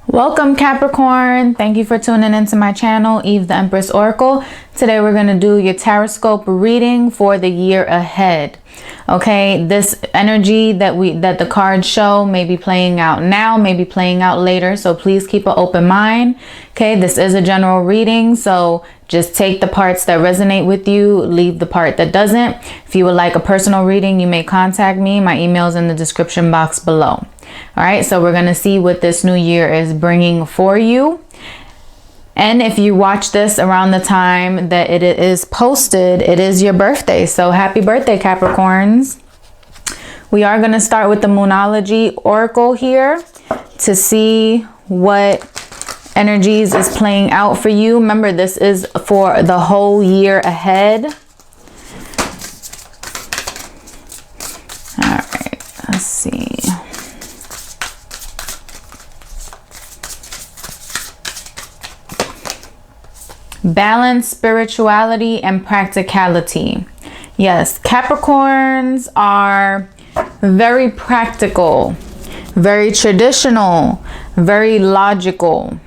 Welcome Capricorn. Thank you for tuning into my channel, Eve the Empress Oracle. Today we're going to do your Taroscope reading for the year ahead. Okay, this energy that the cards show may be playing out now, may be playing out later, so please keep an open mind. Okay, this is a general reading, so just take the parts that resonate with you, leave the part that doesn't. If you would like a personal reading, you may contact me. My email is in the description box below. All right, so we're going to see what this new year is bringing for you. And if you watch this around the time that it is posted, it is your birthday. So happy birthday, Capricorns. We are going to start with the Moonology Oracle here to see what energies is playing out for you. Remember, this is for the whole year ahead. All right, let's see. Balance, spirituality, and practicality. Yes, Capricorns are very practical, very traditional, very logical.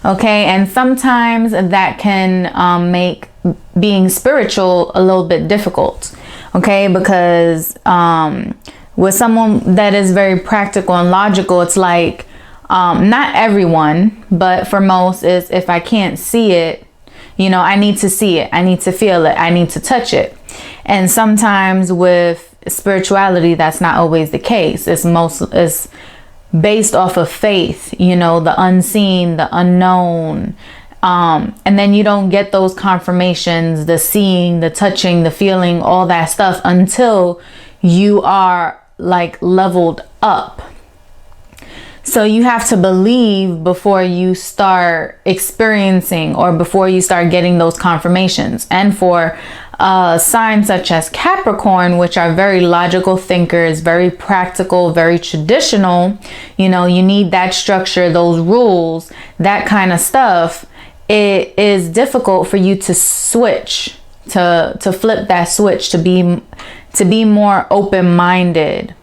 Okay, and sometimes that can make being spiritual a little bit difficult. Okay, because with someone that is very practical and logical, it's like not everyone, but for most is, if I can't see it, you know, I need to see it. I need to feel it. I need to touch it. And sometimes with spirituality, that's not always the case. It's based off of faith, you know, the unseen, the unknown. And then you don't get those confirmations, the seeing, the touching, the feeling, all that stuff until you are like leveled up. So you have to believe before you start experiencing or before you start getting those confirmations. And for signs such as Capricorn, which are very logical thinkers, very practical, very traditional, you know, you need that structure, those rules, that kind of stuff. It is difficult for you to switch, to flip that switch, to be more open-minded.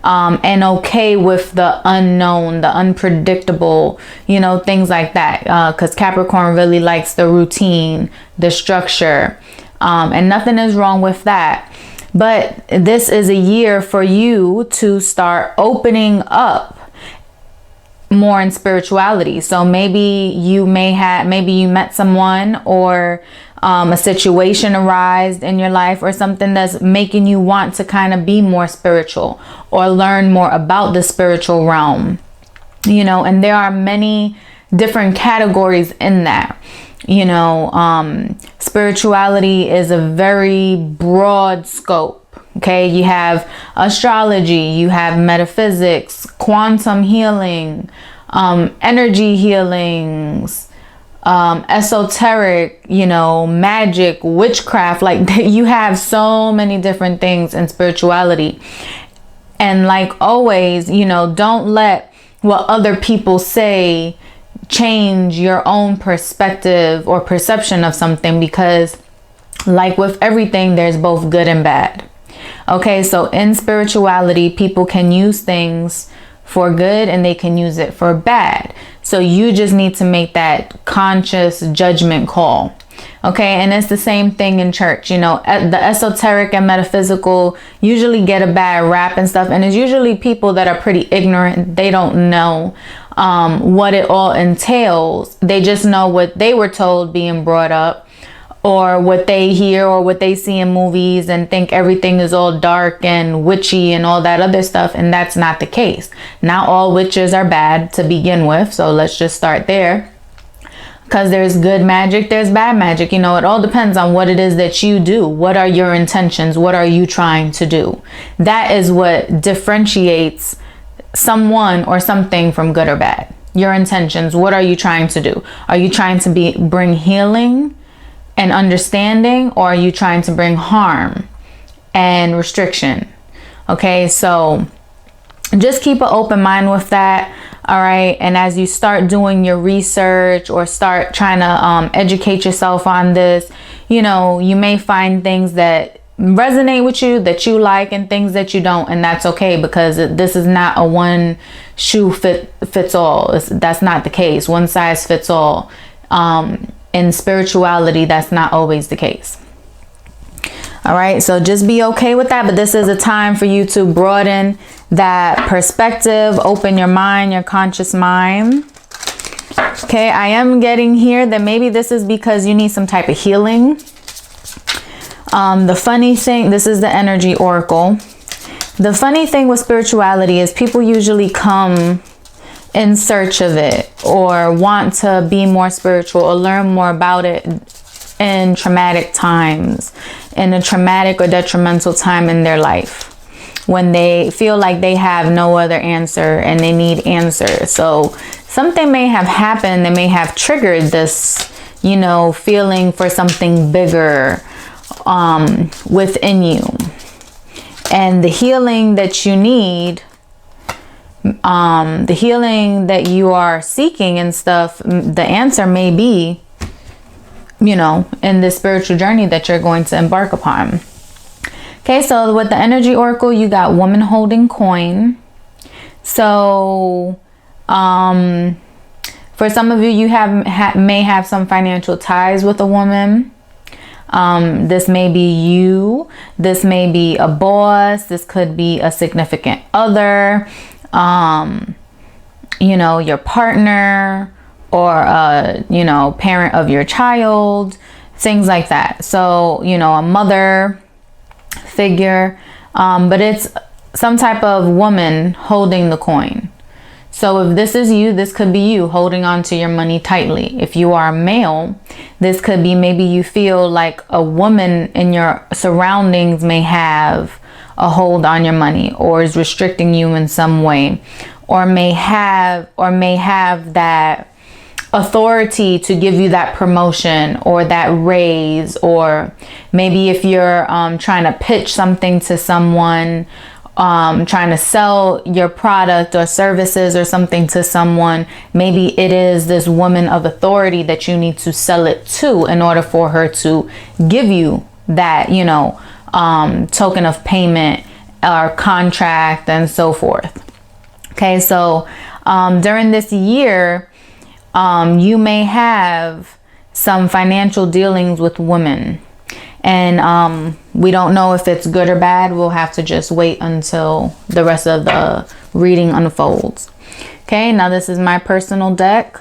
And okay with the unknown, the unpredictable, you know, things like that. Because Capricorn really likes the routine, the structure, and nothing is wrong with that. But this is a year for you to start opening up more in spirituality. So maybe you met someone, or a situation arised in your life, or something that's making you want to kind of be more spiritual or learn more about the spiritual realm, you know, and there are many different categories in that. You know, spirituality is a very broad scope. Okay, you have astrology, you have metaphysics, quantum healing, energy healings, esoteric, you know, magic, witchcraft. Like, you have so many different things in spirituality. And like always, you know, don't let what other people say change your own perspective or perception of something, because like with everything, there's both good and bad. Okay, so in spirituality, people can use things for good and they can use it for bad. So you just need to make that conscious judgment call. Okay, and it's the same thing in church. You know, the esoteric and metaphysical usually get a bad rap and stuff. And it's usually people that are pretty ignorant. They don't know what it all entails. They just know what they were told being brought up, or what they hear or what they see in movies, and think everything is all dark and witchy and all that other stuff. And that's not the case. Not all witches are bad to begin with. So let's just start there. Because there's good magic, there's bad magic. You know, it all depends on what it is that you do. What are your intentions? What are you trying to do? That is what differentiates someone or something from good or bad. Your intentions. What are you trying to do? Are you trying to bring healing and understanding, or are you trying to bring harm and restriction? Okay, so just keep an open mind with that. All right, and as you start doing your research or start trying to educate yourself on this, you know, you may find things that resonate with you, that you like, and things that you don't, and that's okay, because this is not a one shoe fits all. That's not the case. One size fits all. In spirituality, that's not always the case. All right, so just be okay with that. But this is a time for you to broaden that perspective, open your mind, your conscious mind. Okay, I am getting here that maybe this is because you need some type of healing. The funny thing, this is the energy oracle. The funny thing with spirituality is people usually come in search of it, or want to be more spiritual, or learn more about it in traumatic times, in a traumatic or detrimental time in their life, when they feel like they have no other answer and they need answers. So something may have happened that may have triggered this, you know, feeling for something bigger within you. And the healing that you need, the healing that you are seeking and stuff, the answer may be, you know, in this spiritual journey that you're going to embark upon. Okay, so with the energy oracle, you got woman holding coin. So for some of you, you may have some financial ties with a woman. This may be you. This may be a boss. This could be a significant other, you know, your partner, or you know, parent of your child, things like that. So, you know, a mother figure, but it's some type of woman holding the coin. So if this is you, this could be you holding on to your money tightly. If you are a male, this could be maybe you feel like a woman in your surroundings may have a hold on your money, or is restricting you in some way, or may have that authority to give you that promotion or that raise. Or maybe if you're trying to pitch something to someone, trying to sell your product or services or something to someone, maybe it is this woman of authority that you need to sell it to in order for her to give you that, you know, token of payment or contract and so forth. Okay, so during this year, you may have some financial dealings with women, and we don't know if it's good or bad. We'll have to just wait until the rest of the reading unfolds. Okay, now this is my personal deck.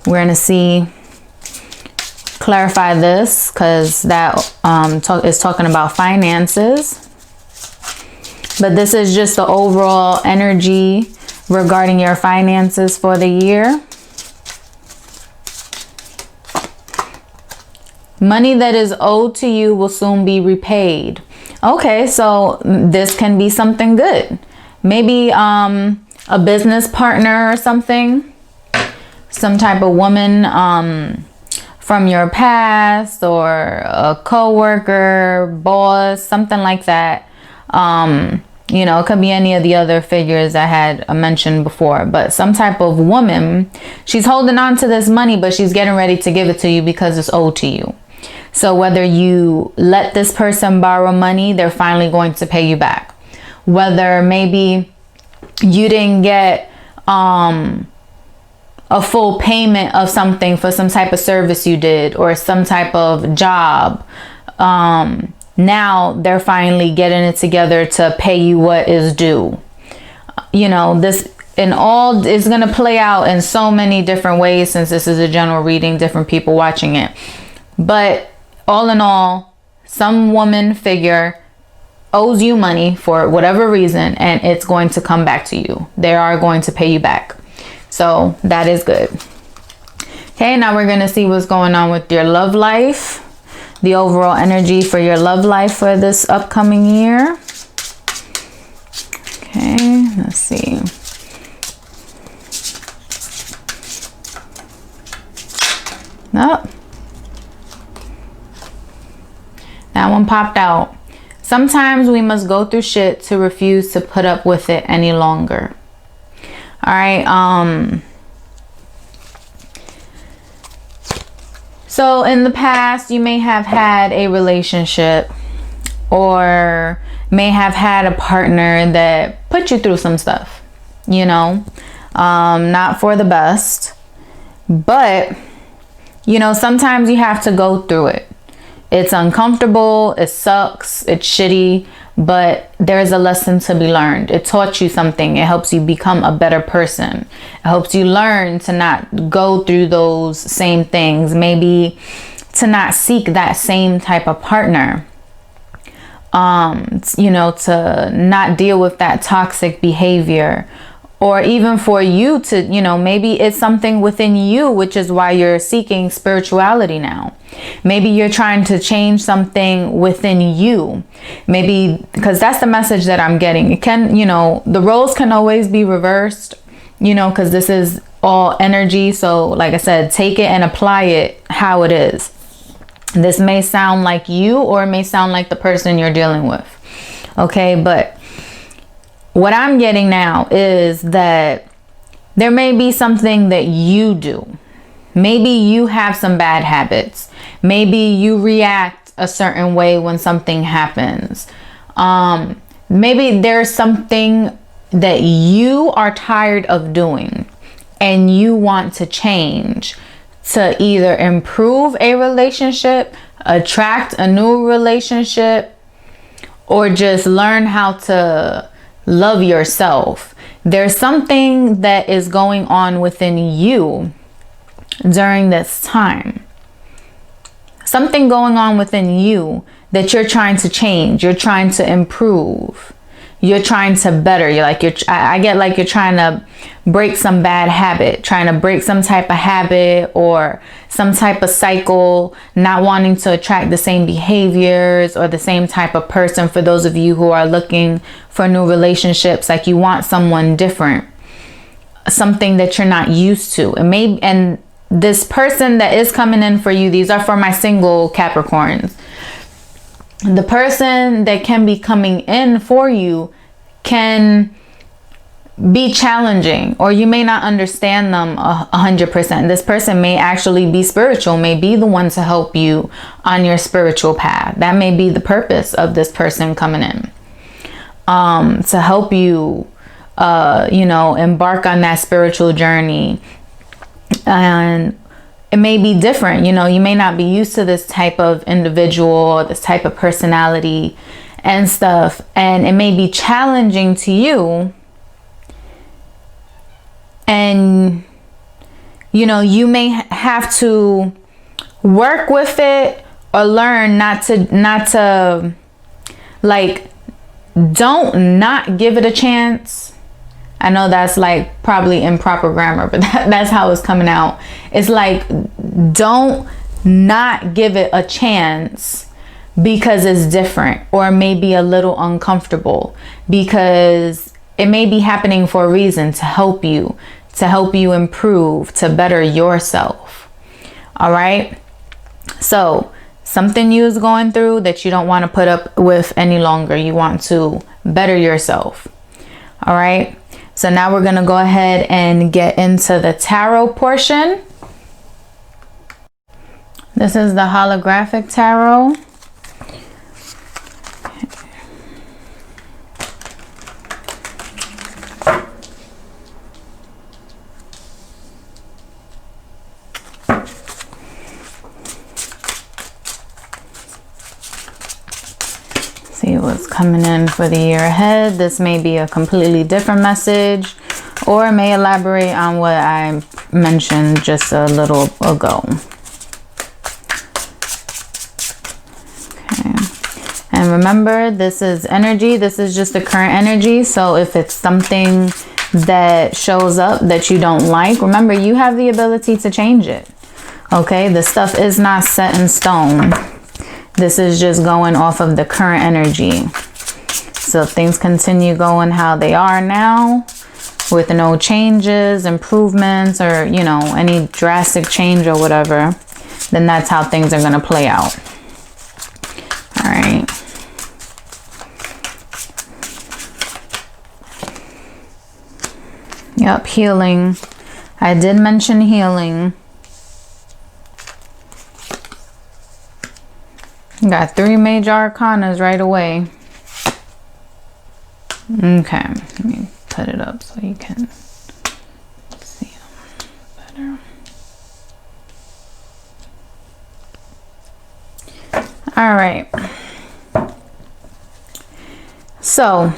We're gonna clarify this, because that is talking about finances, but this is just the overall energy regarding your finances for the year. Money that is owed to you will soon be repaid. Okay, so this can be something good. Maybe a business partner or something. Some type of woman from your past, or a co-worker, boss, something like that. You know, it could be any of the other figures I had mentioned before, but some type of woman, she's holding on to this money, but she's getting ready to give it to you because it's owed to you. So whether you let this person borrow money, they're finally going to pay you back. Whether maybe you didn't get a full payment of something for some type of service you did, or some type of job, now they're finally getting it together to pay you what is due. You know, this and all is going to play out in so many different ways, since this is a general reading, different people watching it. But all in all, some woman figure owes you money for whatever reason, and it's going to come back to you. They are going to pay you back. So that is good. Okay, now we're going to see what's going on with your love life. The overall energy for your love life for this upcoming year. Okay, let's see. Nope. That one popped out. Sometimes we must go through shit to refuse to put up with it any longer. All right. So in the past, you may have had a relationship or may have had a partner that put you through some stuff, you know, not for the best, but you know, sometimes you have to go through it. It's uncomfortable, it sucks, it's shitty, but there's a lesson to be learned. It taught you something. It helps you become a better person. It helps you learn to not go through those same things, maybe to not seek that same type of partner. You know, to not deal with that toxic behavior, or even for you to, you know, maybe it's something within you, which is why you're seeking spirituality now. Maybe you're trying to change something within you. Maybe, because that's the message that I'm getting. It can, you know, the roles can always be reversed, you know, because this is all energy. So like I said, take it and apply it how it is. This may sound like you, or it may sound like the person you're dealing with. Okay, but what I'm getting now is that there may be something that you do. Maybe you have some bad habits. Maybe you react a certain way when something happens. Maybe there's something that you are tired of doing and you want to change, to either improve a relationship, attract a new relationship, or just learn how to love yourself. There's something that is going on within you during this time. Something going on within you that you're trying to change. You're trying to improve. You're trying to better. I get like you're trying to break some bad habit, trying to break some type of habit or some type of cycle, not wanting to attract the same behaviors or the same type of person. For those of you who are looking for new relationships, like you want someone different, something that you're not used to. And this person that is coming in for you, these are for my single Capricorns. The person that can be coming in for you can be challenging, or you may not understand them 100%. This person may actually be spiritual, may be the one to help you on your spiritual path. That may be the purpose of this person coming in, to help you, you know, embark on that spiritual journey. And it may be different, you know, you may not be used to this type of individual, this type of personality and stuff. And it may be challenging to you. And, you know, you may have to work with it or learn not to like, don't not give it a chance. I know that's like probably improper grammar, but that's how it's coming out. It's like, don't not give it a chance because it's different, or maybe a little uncomfortable, because it may be happening for a reason, to help you improve, to better yourself. All right. So something you is going through that you don't want to put up with any longer. You want to better yourself. All right. So now we're going to go ahead and get into the tarot portion. This is the holographic tarot. See what's coming in for the year ahead. This may be a completely different message, or it may elaborate on what I mentioned just a little ago. Okay. And remember, this is energy. This is just the current energy. So if it's something that shows up that you don't like, remember, you have the ability to change it. Okay. The stuff is not set in stone. This is just going off of the current energy. So if things continue going how they are now, with no changes, improvements, or, you know, any drastic change or whatever, then that's how things are going to play out. All right. Yep, healing. I did mention healing. Got 3 major arcanas right away. Okay, let me put it up so you can see them better. All right. So,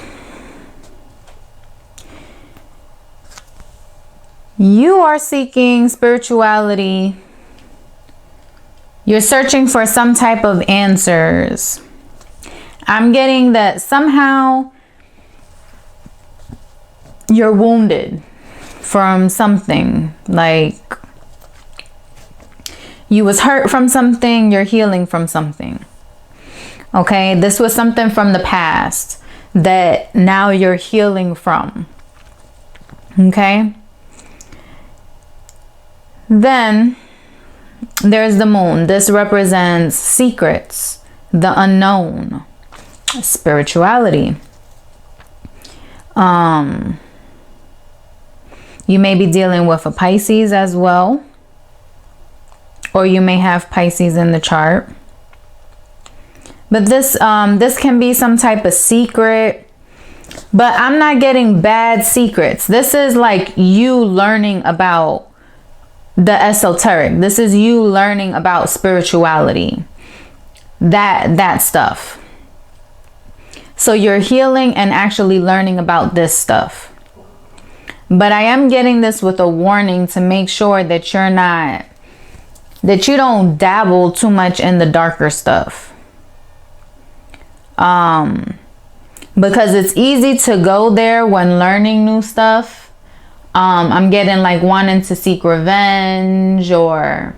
you are seeking spirituality. You're searching for some type of answers. I'm getting that somehow you're wounded from something. Like you was hurt from something, you're healing from something. Okay, this was something from the past that now you're healing from. Okay. Then there's the moon. This represents secrets, the unknown, spirituality. You may be dealing with a Pisces as well, or you may have Pisces in the chart. But this can be some type of secret, but I'm not getting bad secrets. This is like you learning about the esoteric. This is you learning about spirituality, that stuff. So you're healing and actually learning about this stuff. But I am getting this with a warning to make sure that you don't dabble too much in the darker stuff. Because it's easy to go there when learning new stuff. I'm getting like wanting to seek revenge, or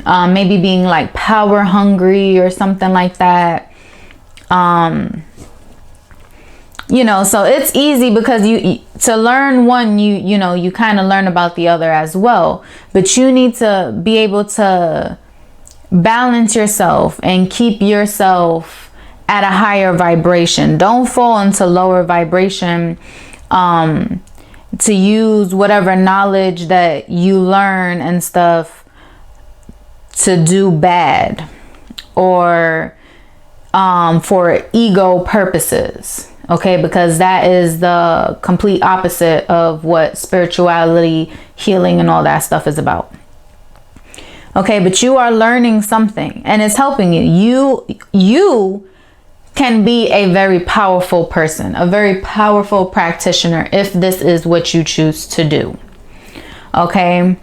maybe being like power hungry or something like that. You know, so it's easy because to learn one, you kind of learn about the other as well. But you need to be able to balance yourself and keep yourself at a higher vibration. Don't fall into lower vibration to use whatever knowledge that you learn and stuff to do bad, or for ego purposes. Okay, because that is the complete opposite of what spirituality, healing, and all that stuff is about. Okay, but you are learning something and it's helping you. You can be a very powerful person, a very powerful practitioner, if this is what you choose to do. Okay,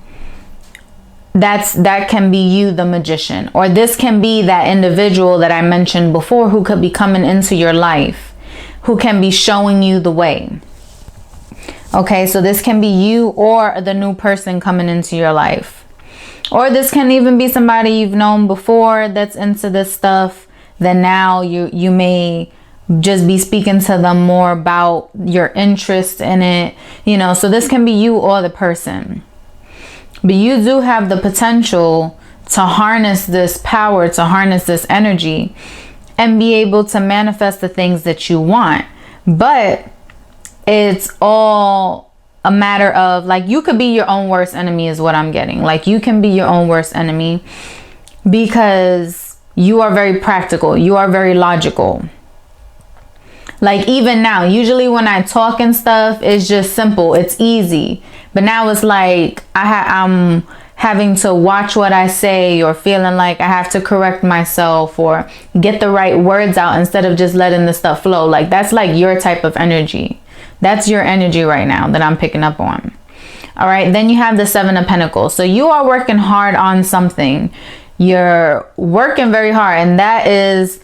that can be you, the magician, or this can be that individual that I mentioned before who could be coming into your life, who can be showing you the way. Okay, so this can be you or the new person coming into your life. Or this can even be somebody you've known before that's into this stuff, that now you may just be speaking to them more about your interest in it. You know, so this can be you or the person. But you do have the potential to harness this power, to harness this energy, and be able to manifest the things that you want. But it's all a matter of, like, you could be your own worst enemy is what I'm getting. Like, you can be your own worst enemy because you are very practical. You are very logical. Like, even now, usually when I talk and stuff, it's just simple. It's easy. But now it's like I'm having to watch what I say, or feeling like I have to correct myself or get the right words out instead of just letting the stuff flow. Like, that's like your type of energy. That's your energy right now that I'm picking up on. All right. Then you have the 7 of Pentacles. So you are working hard on something. You're working very hard. And that is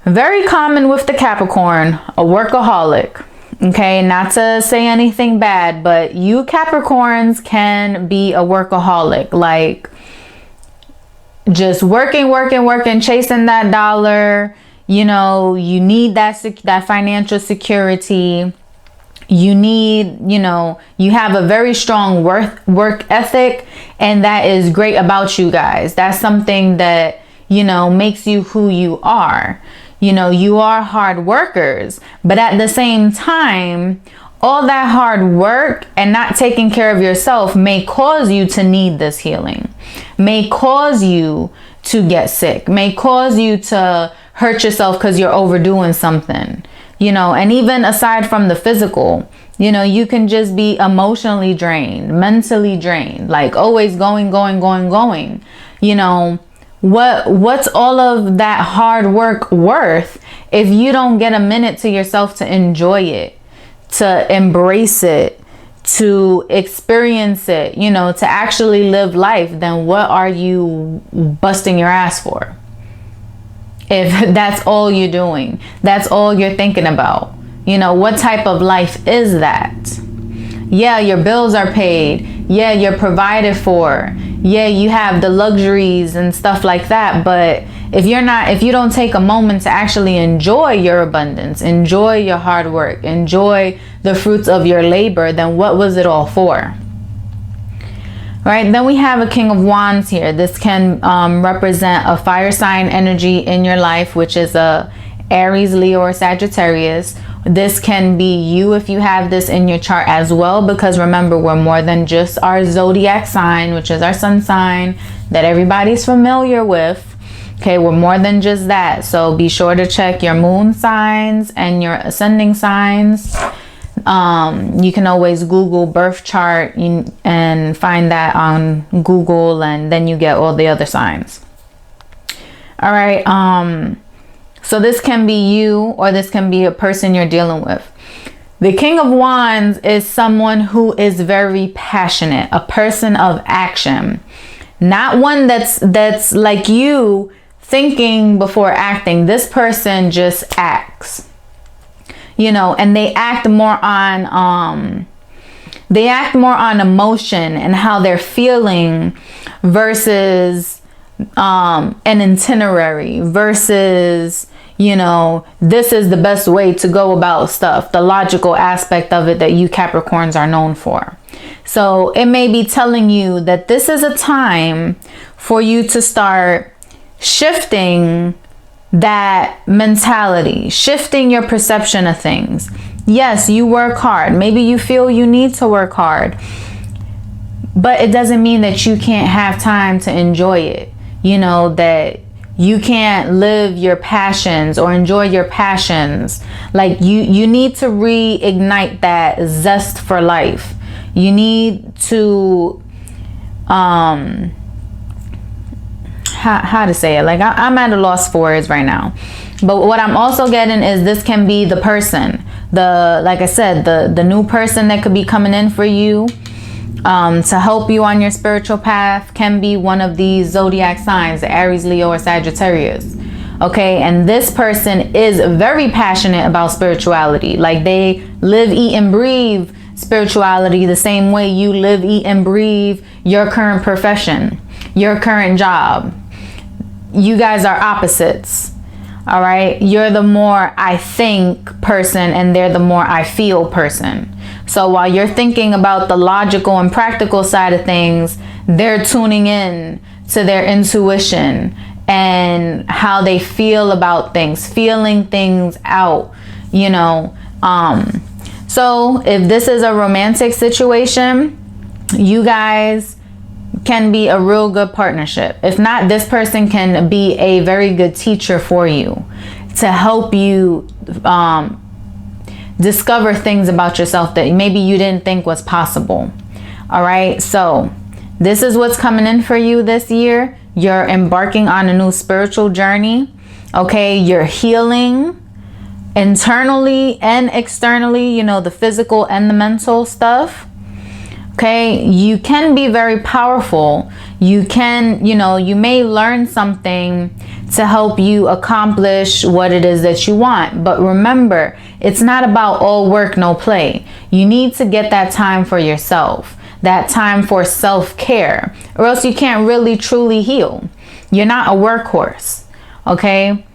very common with the Capricorn, a workaholic. Okay, not to say anything bad, but you Capricorns can be a workaholic. Like, just working, chasing that dollar. You know, you need that financial security. You need, you have a very strong work ethic, and that is great about you guys. That's something that, makes you who you are. You are hard workers, but at the same time, all that hard work and not taking care of yourself may cause you to need this healing, may cause you to get sick, may cause you to hurt yourself because you're overdoing something, you know. And even aside from the physical, you know, you can just be emotionally drained, mentally drained, like always going, you know. What's all of that hard work worth if you don't get a minute to yourself to enjoy it, to embrace it, to experience it, you know, to actually live life? Then what are you busting your ass for? If that's all you're doing, that's all you're thinking about, you know, what type of life is that? Yeah, your bills are paid. Yeah, you're provided for. Yeah, you have the luxuries and stuff like that. But if you don't take a moment to actually enjoy your abundance, enjoy your hard work, enjoy the fruits of your labor, then what was it all for? Right, then we have a King of Wands here. This can represent a fire sign energy in your life, which is a Aries, Leo, or Sagittarius. This can be you if you have this in your chart as well, because remember, we're more than just our zodiac sign, which is our sun sign that everybody's familiar with. Okay, we're more than just that. So be sure to check your moon signs and your ascending signs. You can always Google birth chart and find that on Google, and then you get all the other signs. All right. So this can be you, or this can be a person you're dealing with. The King of Wands is someone who is very passionate, a person of action, not one that's like you, thinking before acting. This person just acts, you know, and they act more on emotion and how they're feeling versus an itinerary, versus, you know, this is the best way to go about stuff, the logical aspect of it that you Capricorns are known for. So it may be telling you that this is a time for you to start shifting that mentality, shifting your perception of things. Yes, you work hard. Maybe you feel you need to work hard, but it doesn't mean that you can't have time to enjoy it. You know, that you can't live your passions or enjoy your passions. Like you need to reignite that zest for life. You need to, how to say it? Like I'm at a loss for words right now. But what I'm also getting is this can be the person, like I said, the new person that could be coming in for you. To help you on your spiritual path can be one of these zodiac signs, the Aries, Leo, or Sagittarius. Okay, and this person is very passionate about spirituality. Like they live, eat, and breathe spirituality the same way you live, eat, and breathe your current profession, your current job. You guys are opposites. All right, you're the more I think person, and they're the more I feel person. So while you're thinking about the logical and practical side of things, they're tuning in to their intuition and how they feel about things, feeling things out, you know. So if this is a romantic situation, you guys can be a real good partnership. If not, this person can be a very good teacher for you to help you discover things about yourself that maybe you didn't think was possible. All right, so this is what's coming in for you this year. You're embarking on a new spiritual journey. Okay, you're healing internally and externally, you know, the physical and the mental stuff. Okay, you can be very powerful. You can, you know, you may learn something to help you accomplish what it is that you want. But remember, it's not about all work, no play. You need to get that time for yourself, that time for self-care, or else you can't really truly heal. You're not a workhorse, okay?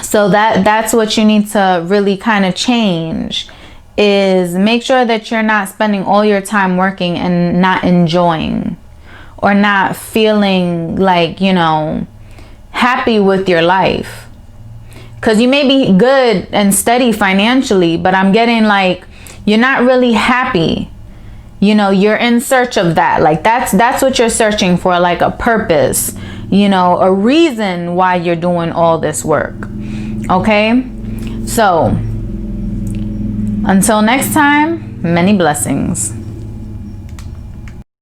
So that's what you need to really kind of change, is make sure that you're not spending all your time working and not enjoying, or not feeling like, you know, happy with your life. Because you may be good and steady financially, but I'm getting like you're not really happy. you know, you're in search of that. Like that's what you're searching for, like a purpose, you know, a reason why you're doing all this work. Okay? So, until next time, many blessings.